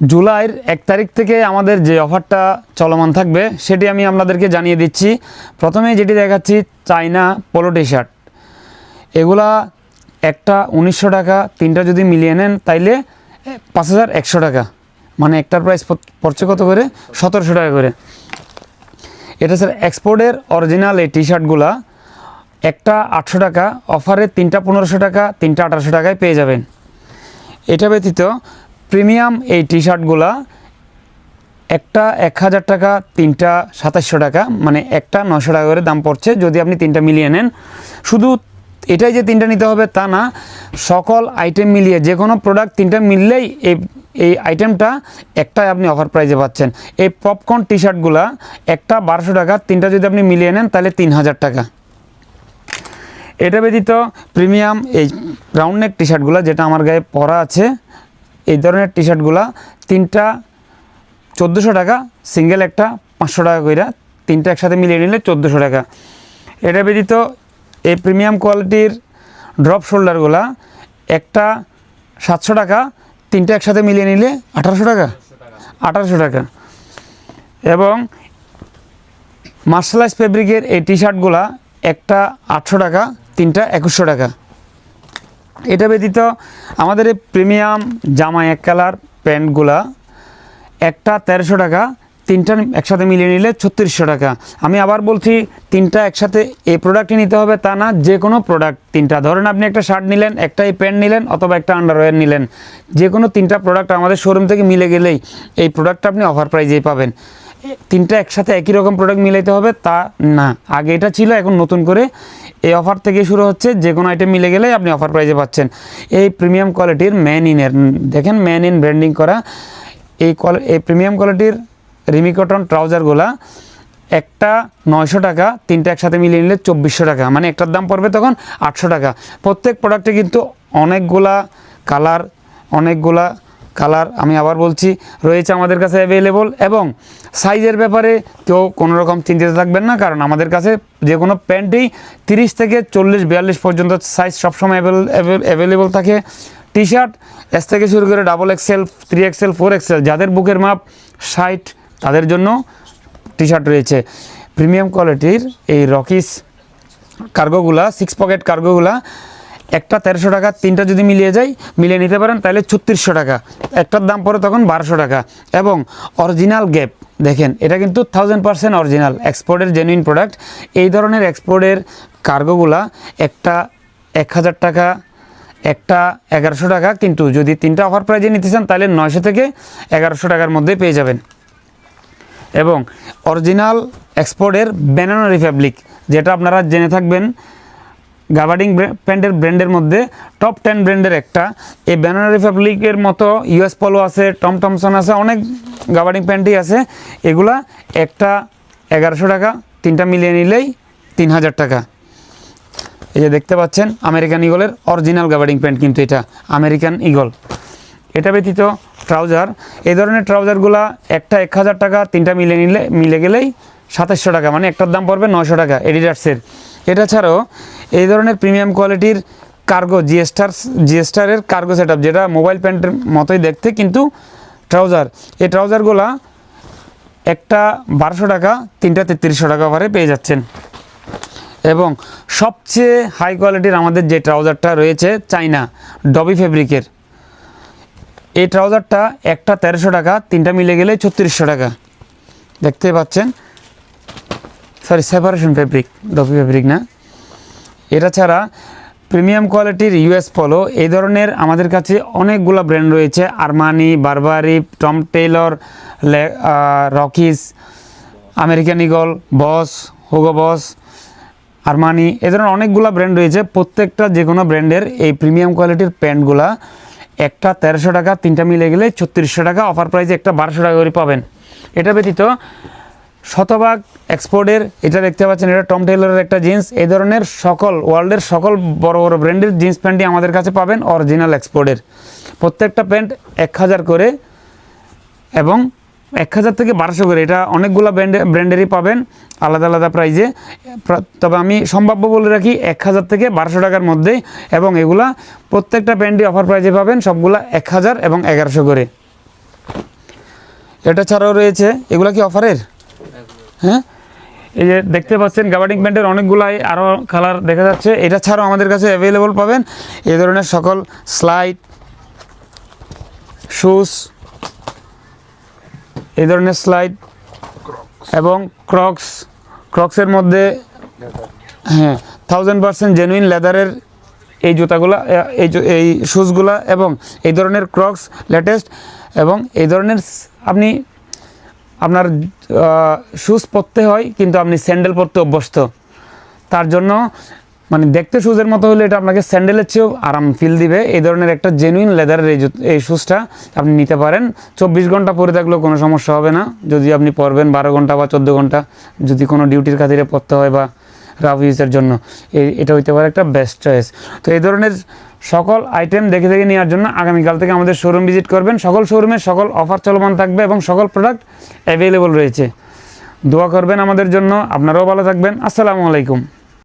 জুলাইয়ের 1 তারিখ থেকে আমাদের যে অফারটা চলমান থাকবে সেটি আমি আপনাদেরকে জানিয়ে দিচ্ছি। প্রথমেই যেটি দেখাচ্ছি চায়না পোলো টি শার্ট, এগুলা একটা 1900 টাকা, তিনটা যদি মিলিয়ে নেন তাইলে 5100 টাকা, মানে একটার প্রাইস পড়ছে কত করে, 1700 টাকা করে। এটা স্যার এক্সপোর্টের অরিজিনাল এই টি শার্টগুলা একটা 800 টাকা, অফারে তিনটা 1500 টাকা, তিনটা 1800 টাকায় পেয়ে যাবেন। এটা ব্যতীত প্রিমিয়াম এই টি শার্টগুলা একটা 1000 টাকা, তিনটা 2700 টাকা, মানে একটা 900 টাকা করে দাম পড়ছে যদি আপনি তিনটা মিলিয়ে নেন। শুধু এটাই যে তিনটা নিতে হবে তা না, সকল আইটেম মিলিয়ে যে কোনো প্রোডাক্ট তিনটা মিললেই এই আইটেমটা একটাই আপনি অফার প্রাইজে পাচ্ছেন। এই পপকর্ন টি শার্টগুলা একটা 1200 টাকা, তিনটা যদি আপনি মিলিয়ে নেন তাহলে 3000 টাকা। এটা ব্যতীত প্রিমিয়াম এই রাউন্ড নেক টি শার্টগুলো যেটা আমার গায়ে পরা আছে, এই ধরনের টি শার্টগুলা তিনটা 1400 টাকা, সিঙ্গেল একটা 500 টাকা কইরা, তিনটা একসাথে মিলিয়ে নিলে 1400 টাকা। এটা ব্যতীত এই প্রিমিয়াম কোয়ালিটির ড্রপ শোল্ডারগুলা একটা 700 টাকা, তিনটা একসাথে মিলিয়ে নিলে 1800 টাকা, 1800 টাকা। এবং মার্শালাইজ ফেব্রিকের এই টি শার্টগুলা একটা 800 টাকা, তিনটা 2100 টাকা। এটা ব্যতীত আমাদের এই প্রিমিয়াম জামা এক কালার প্যান্টগুলা একটা 1300 টাকা, তিনটা একসাথে মিলিয়ে নিলে 3600 টাকা। আমি আবার বলছি, তিনটা একসাথে এই প্রোডাক্টই নিতে হবে তা না, যে কোনো প্রোডাক্ট তিনটা, ধরেন আপনি একটা শার্ট নিলেন, একটা এই প্যান্ট নিলেন, অথবা একটা আন্ডারওয়্যার নিলেন, যে কোনো তিনটা প্রোডাক্ট আমাদের শোরুম থেকে মিলে গেলেই এই প্রোডাক্টটা আপনি অফার প্রাইজেই পাবেন। তিনটা একসাথে একই রকম প্রোডাক্ট মিলাইতে হবে তা না, আগে এটা ছিল, এখন নতুন করে এই অফার থেকে শুরু হচ্ছে, যে কোনো আইটেম মিলে গেলেই আপনি অফার প্রাইজে পাচ্ছেন। এই প্রিমিয়াম কোয়ালিটির ম্যান ইনের, দেখেন ম্যান ইন ব্র্যান্ডিং করা এই প্রিমিয়াম কোয়ালিটির রিমি কটন ট্রাউজারগুলা একটা 900 টাকা, তিনটা একসাথে মিলিয়ে নিলে 2400 টাকা, মানে একটার দাম পড়বে তখন 800 টাকা। প্রত্যেক প্রোডাক্টে কিন্তু অনেকগুলা কালার আমি আবার বলছি রয়েছে আমাদের কাছে অ্যাভেলেবল। এবং সাইজের ব্যাপারে কেউ কোনো রকম চিন্তিত থাকবেন না, কারণ আমাদের কাছে যে কোনো প্যান্টেই 30 থেকে 40-42 পর্যন্ত সাইজ সবসময় অ্যাভেলেবল থাকে। টি শার্ট এস থেকে শুরু করে XXL, 3XL, 4XL, যাদের বুকের মাপ 60 তাদের জন্য টি শার্ট রয়েছে। প্রিমিয়াম কোয়ালিটির এই রকিস কার্গোগুলা, 6 পকেট কার্গোগুলা একটা 1300 টাকা, তিনটা যদি মিলিয়ে নিতে পারেন তাহলে 3600 টাকা, একটার দাম পড়ে তখন 1200 টাকা। এবং অরিজিনাল গ্যাপ দেখেন, এটা কিন্তু 1000% অরিজিনাল এক্সপোর্টের জেনুইন প্রোডাক্ট। এই ধরনের এক্সপোর্টের কার্গোগুলা একটা 1000 টাকা, একটা 1100 টাকা, কিন্তু যদি তিনটা অফার প্রাইজে নিতে চান তাহলে 900 থেকে 1100 টাকার মধ্যে পেয়ে যাবেন। এবং অরিজিনাল এক্সপোর্টের বেনারসি ফ্যাব্রিক, যেটা আপনারা জেনে থাকবেন গাবার্ডিং প্যান্টের ব্র্যান্ডের মধ্যে টপ 10 ব্র্যান্ডের একটা, এই বেনারসি ফ্যাব্রিকের মতো ইউএস পলো আছে, টম টমসন আছে, অনেক গাবার্ডিং প্যান্টই আছে। এগুলা একটা 1100 টাকা, তিনটা মিলিয়ে নিলেই 3000 টাকা। এই যে দেখতে পাচ্ছেন আমেরিকান ইগলের অরিজিনাল গাবার্ডিং প্যান্ট, কিন্তু এটা আমেরিকান ইগল। এটা ব্যতীত ট্রাউজার, এই ধরনের ট্রাউজারগুলা একটা 1000 টাকা, তিনটা মিলে গেলেই 2700 টাকা, মানে একটার দাম পড়বে 900 টাকা এডিডাসের। এটা ছাড়াও এই ধরনের প্রিমিয়াম কোয়ালিটির কার্গো জিএস্টারের কার্গো সেট আপ, যেটা মোবাইল প্যান্টের মতোই দেখতে কিন্তু ট্রাউজার, এই ট্রাউজারগুলা একটা 1200 টাকা, তিনটা 3300 টাকা অফারে পেয়ে যাচ্ছেন। এবং সবচেয়ে হাই কোয়ালিটির আমাদের যে ট্রাউজারটা রয়েছে চায়না ডবি ফেব্রিকের, এই ট্রাউজারটা একটা 1300 টাকা, তিনটা মিলে গেলে 3600 টাকা। দেখতে পাচ্ছেন, সরি সেপারেশন ফেব্রিক, ডবি ফেব্রিক না। এটা ছাড়া প্রিমিয়াম কোয়ালিটির ইউএস পলো, এই ধরনের আমাদের কাছে অনেকগুলো ব্র্যান্ড রয়েছে, Armani, Burberry, Tom Tailor, Rockies, American Eagle, Boss, Hugo Boss, Armani, এ ধরনের অনেকগুলো ব্র্যান্ড রয়েছে। প্রত্যেকটা যে কোনো ব্র্যান্ডের এই প্রিমিয়াম কোয়ালিটির প্যান্টগুলা একটা 1300 টাকা, তিনটা মিলে গেলে 3600 টাকা, অফার প্রাইসে একটা 1200 টাকা করে পাবেন। এটা ব্যতীত শতভাগ এক্সপোর্টের, এটা দেখতে পাচ্ছেন, এটা টম টেইলরের একটা জিন্স। এই ধরনের সকল ওয়ার্ল্ডের সকল বড় বড় ব্র্যান্ডের জিন্স প্যান্টই আমাদের কাছে পাবেন অরিজিনাল এক্সপোর্টের। প্রত্যেকটা প্যান্ট 1000 করে এবং 1000 থেকে 1200 করে, এটা অনেকগুলো ব্র্যান্ডেরই পাবেন আলাদা আলাদা প্রাইজে। তবে আমি সম্ভাব্য বলে রাখি 1000 থেকে 1200 টাকার মধ্যেই, এবং এগুলা প্রত্যেকটা প্যান্টই অফার প্রাইজে পাবেন, সবগুলা 1000 এবং 1100 করে। এটা ছাড়াও রয়েছে, এগুলা কি অফারের? হ্যাঁ, এই যে দেখতে পাচ্ছেন গাবার্ডিং প্যান্টের অনেকগুলাই আরও কালার দেখা যাচ্ছে। এটা ছাড়াও আমাদের কাছে অ্যাভেলেবল পাবেন এই ধরনের সকল স্লাইড, শুজ, এই ধরনের স্লাইড এবং ক্রক্সের মধ্যে হ্যাঁ 1000% জেনুইন লেদারের এই জুতাগুলা, এই শুজগুলা এবং এই ধরনের ক্রক্স লেটেস্ট, এবং এই ধরনের আপনি আপনার শুজ পরতে হয় কিন্তু আপনি স্যান্ডেল পরতে অভ্যস্ত, তার জন্য মানে দেখতে শুজের মতো হলে এটা আপনাকে স্যান্ডেলের চেয়েও আরাম ফিল দিবে। এই ধরনের একটা জেনুইন লেদারের এই শুজটা আপনি নিতে পারেন। 24 ঘন্টা পরে থাকলেও কোনো সমস্যা হবে না, যদি আপনি পরবেন 12 ঘন্টা বা 14 ঘন্টা, যদি কোনো ডিউটির খাতিরে পরতে হয় বা রাফ ইউজের জন্য এটা হইতে পারে একটা বেস্ট চয়েস। তো এই ধরনের সকল আইটেম দেখে দেখে নেওয়ার জন্য আগামীকাল থেকে আমাদের শোরুম ভিজিট করবেন। সকল শোরুমে সকল অফার চলমান থাকবে এবং সকল প্রোডাক্ট অ্যাভেলেবল রয়েছে। দোয়া করবেন আমাদের জন্য। আপনারাও ভালো থাকবেন। আসসালামু আলাইকুম।